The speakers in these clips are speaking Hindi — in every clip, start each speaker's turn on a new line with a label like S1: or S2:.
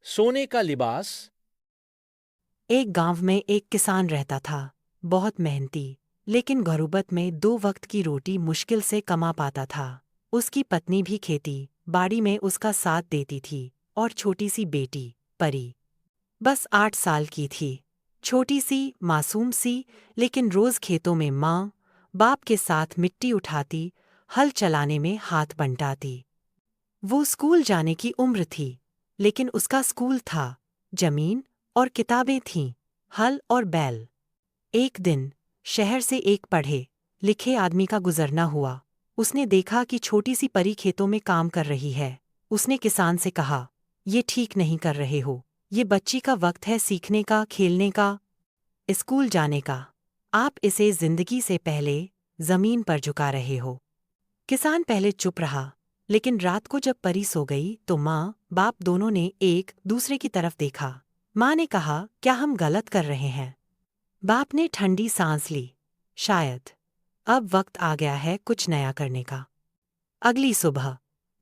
S1: सोने का लिबास।
S2: एक गांव में एक किसान रहता था। बहुत मेहनती, लेकिन गुर्बत में 2 वक्त की रोटी मुश्किल से कमा पाता था। उसकी पत्नी भी खेती बाड़ी में उसका साथ देती थी, और छोटी सी बेटी परी बस 8 साल की थी। छोटी सी, मासूम सी, लेकिन रोज खेतों में माँ बाप के साथ मिट्टी उठाती, हल चलाने में हाथ बंटाती। वो स्कूल जाने की उम्र थी, लेकिन उसका स्कूल था, जमीन और किताबें थीं, हल और बैल। एक दिन शहर से एक पढ़े लिखे आदमी का गुजरना हुआ। उसने देखा कि छोटी सी परी खेतों में काम कर रही है। उसने किसान से कहा, ये ठीक नहीं कर रहे हो। ये बच्ची का वक्त है सीखने का, खेलने का, स्कूल जाने का। आप इसे जिंदगी से पहले जमीन पर झुका रहे हो। किसान पहले चुप रहा, लेकिन रात को जब परी सो गई तो माँ बाप दोनों ने एक दूसरे की तरफ देखा। माँ ने कहा, क्या हम गलत कर रहे हैं? बाप ने ठंडी सांस ली, शायद अब वक्त आ गया है कुछ नया करने का। अगली सुबह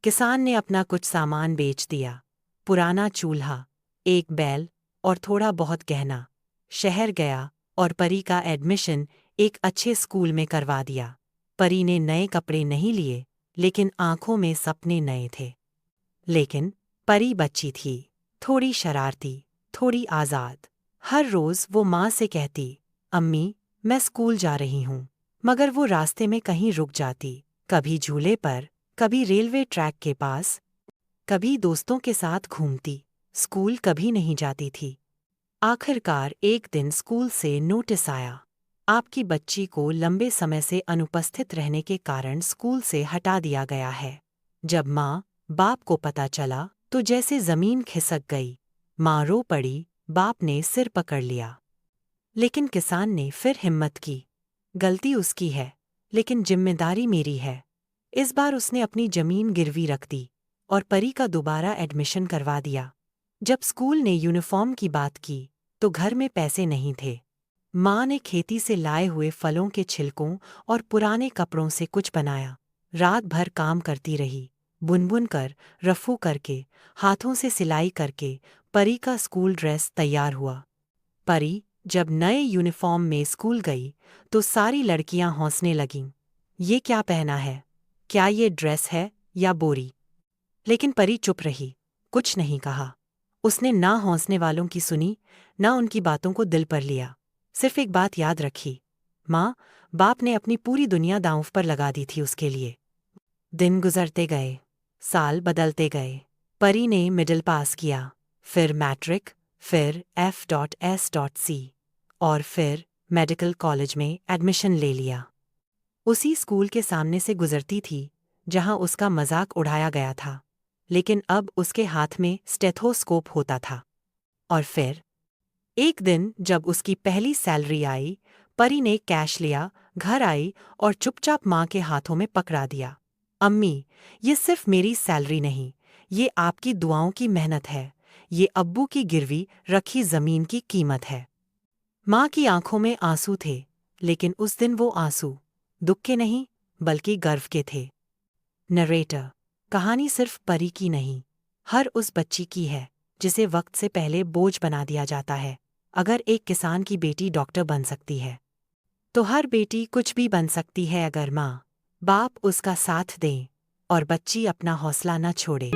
S2: किसान ने अपना कुछ सामान बेच दिया, पुराना चूल्हा, एक बैल और थोड़ा बहुत गहना। शहर गया और परी का एडमिशन एक अच्छे स्कूल में करवा दिया। परी ने नए कपड़े नहीं लिए, लेकिन आंखों में सपने नए थे। लेकिन परी बच्ची थी, थोड़ी शरारती, थोड़ी आज़ाद। हर रोज़ वो माँ से कहती, अम्मी, मैं स्कूल जा रही हूँ। मगर वो रास्ते में कहीं रुक जाती, कभी झूले पर, कभी रेलवे ट्रैक के पास, कभी दोस्तों के साथ घूमती। स्कूल कभी नहीं जाती थी। आखिरकार एक दिन स्कूल से नोटिस आया, आपकी बच्ची को लंबे समय से अनुपस्थित रहने के कारण स्कूल से हटा दिया गया है। जब माँ बाप को पता चला तो जैसे जमीन खिसक गई। माँ रो पड़ी, बाप ने सिर पकड़ लिया। लेकिन किसान ने फिर हिम्मत की, गलती उसकी है, लेकिन जिम्मेदारी मेरी है। इस बार उसने अपनी जमीन गिरवी रख दी और परी का दोबारा एडमिशन करवा दिया। जब स्कूल ने यूनिफॉर्म की बात की तो घर में पैसे नहीं थे। माँ ने खेती से लाए हुए फलों के छिलकों और पुराने कपड़ों से कुछ बनाया। रात भर काम करती रही, बुन कर, रफू करके, हाथों से सिलाई करके। परी का स्कूल ड्रेस तैयार हुआ। परी जब नए यूनिफॉर्म में स्कूल गई तो सारी लड़कियां हंसने लगीं। ये क्या पहना है? क्या ये ड्रेस है या बोरी? लेकिन परी चुप रही, कुछ नहीं कहा। उसने ना हौसने वालों की सुनी, ना उनकी बातों को दिल पर लिया। सिर्फ एक बात याद रखी, माँ बाप ने अपनी पूरी दुनिया दांव पर लगा दी थी उसके लिए। दिन गुजरते गए, साल बदलते गए। परी ने मिडिल पास किया, फिर मैट्रिक, फिर F.S.C और फिर मेडिकल कॉलेज में एडमिशन ले लिया। उसी स्कूल के सामने से गुजरती थी जहां उसका मजाक उड़ाया गया था, लेकिन अब उसके हाथ में स्टेथोस्कोप होता था। और फिर एक दिन जब उसकी पहली सैलरी आई, परी ने कैश लिया, घर आई और चुपचाप माँ के हाथों में पकड़ा दिया। अम्मी, ये सिर्फ मेरी सैलरी नहीं, ये आपकी दुआओं की मेहनत है। ये अब्बू की गिरवी रखी जमीन की कीमत है। माँ की आंखों में आंसू थे, लेकिन उस दिन वो आंसू दुख के नहीं, बल्कि गर्व के थे। नरेटर, कहानी सिर्फ परी की नहीं, हर उस बच्ची की है जिसे वक्त से पहले बोझ बना दिया जाता है। अगर एक किसान की बेटी डॉक्टर बन सकती है, तो हर बेटी कुछ भी बन सकती है, अगर माँ बाप उसका साथ दें और बच्ची अपना हौसला न छोड़े।